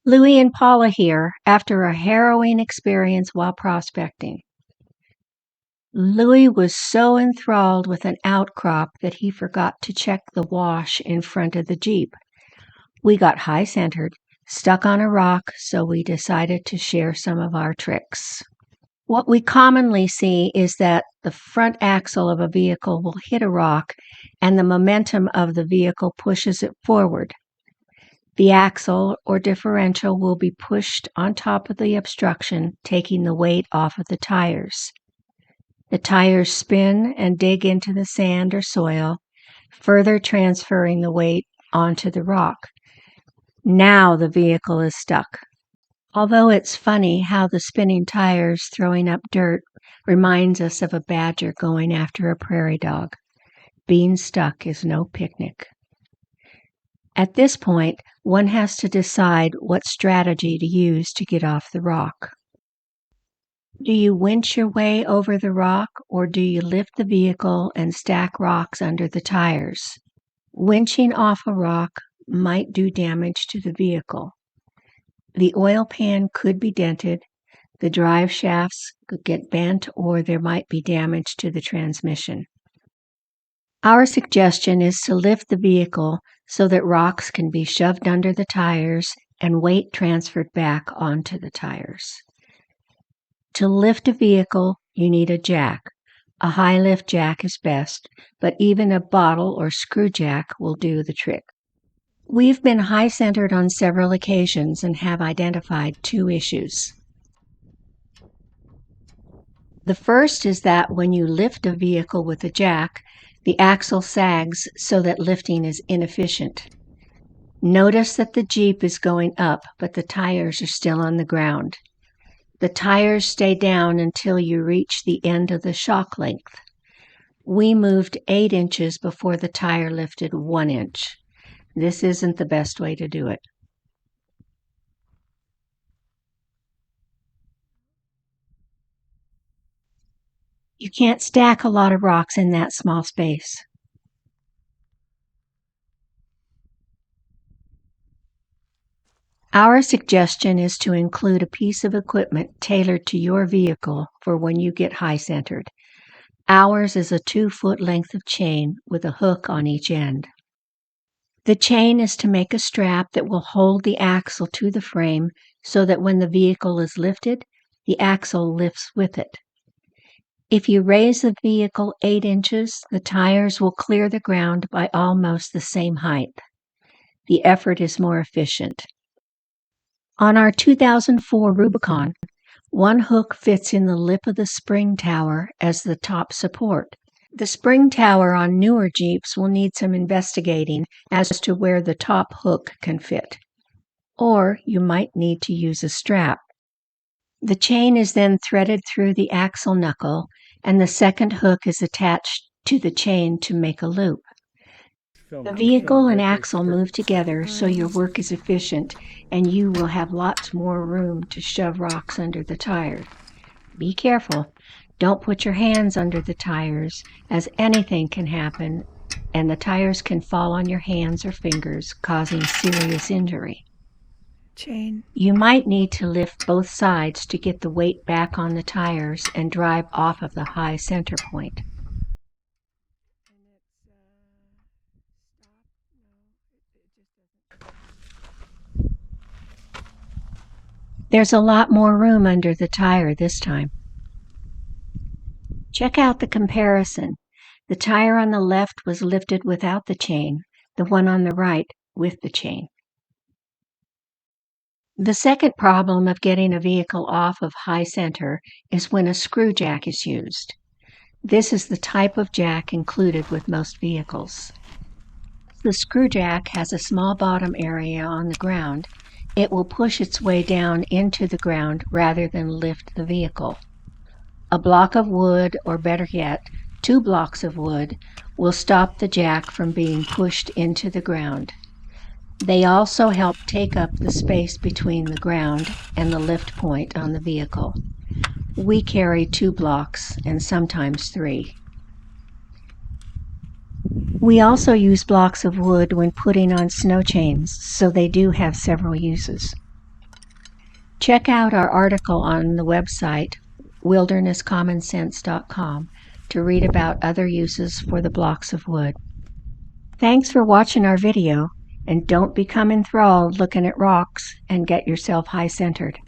Louie and Paula here after a harrowing experience while prospecting. Louie was so enthralled with an outcrop that he forgot to check the wash in front of the Jeep. We got high-centered, stuck on a rock, so we decided to share some of our tricks. What we commonly see is that the front axle of a vehicle will hit a rock and the momentum of the vehicle pushes it forward. The axle or differential will be pushed on top of the obstruction, taking the weight off of the tires. The tires spin and dig into the sand or soil, further transferring the weight onto the rock. Now the vehicle is stuck. Although it's funny how the spinning tires throwing up dirt reminds us of a badger going after a prairie dog. Being stuck is no picnic. At this point, one has to decide what strategy to use to get off the rock. Do you winch your way over the rock, or do you lift the vehicle and stack rocks under the tires? Winching off a rock might do damage to the vehicle. The oil pan could be dented, the drive shafts could get bent, or there might be damage to the transmission. Our suggestion is to lift the vehicle so that rocks can be shoved under the tires and weight transferred back onto the tires. To lift a vehicle, you need a jack. A high lift jack is best, but even a bottle or screw jack will do the trick. We've been high-centered on several occasions and have identified two issues. The first is that when you lift a vehicle with a jack, the axle sags so that lifting is inefficient. Notice that the Jeep is going up, but the tires are still on the ground. The tires stay down until you reach the end of the shock length. We moved 8 inches before the tire lifted 1 inch. This isn't the best way to do it. You can't stack a lot of rocks in that small space. Our suggestion is to include a piece of equipment tailored to your vehicle for when you get high-centered. Ours is a 2-foot length of chain with a hook on each end. The chain is to make a strap that will hold the axle to the frame so that when the vehicle is lifted, the axle lifts with it. If you raise the vehicle 8 inches, the tires will clear the ground by almost the same height. The effort is more efficient. On our 2004 Rubicon, one hook fits in the lip of the spring tower as the top support. The spring tower on newer Jeeps will need some investigating as to where the top hook can fit. Or you might need to use a strap. The chain is then threaded through the axle knuckle, and the second hook is attached to the chain to make a loop. The vehicle and axle move together so your work is efficient and you will have lots more room to shove rocks under the tire. Be careful. Don't put your hands under the tires, as anything can happen and the tires can fall on your hands or fingers, causing serious injury. Chain. You might need to lift both sides to get the weight back on the tires and drive off of the high center point. There's a lot more room under the tire this time. Check out the comparison. The tire on the left was lifted without the chain, the one on the right with the chain. The second problem of getting a vehicle off of high center is when a screw jack is used. This is the type of jack included with most vehicles. The screw jack has a small bottom area on the ground. It will push its way down into the ground rather than lift the vehicle. A block of wood, or better yet, 2 blocks of wood, will stop the jack from being pushed into the ground. They also help take up the space between the ground and the lift point on the vehicle. We carry 2 blocks and sometimes 3. We also use blocks of wood when putting on snow chains, so they do have several uses. Check out our article on the website wildernesscommonsense.com to read about other uses for the blocks of wood. Thanks for watching our video, and don't become enthralled looking at rocks and get yourself high-centered.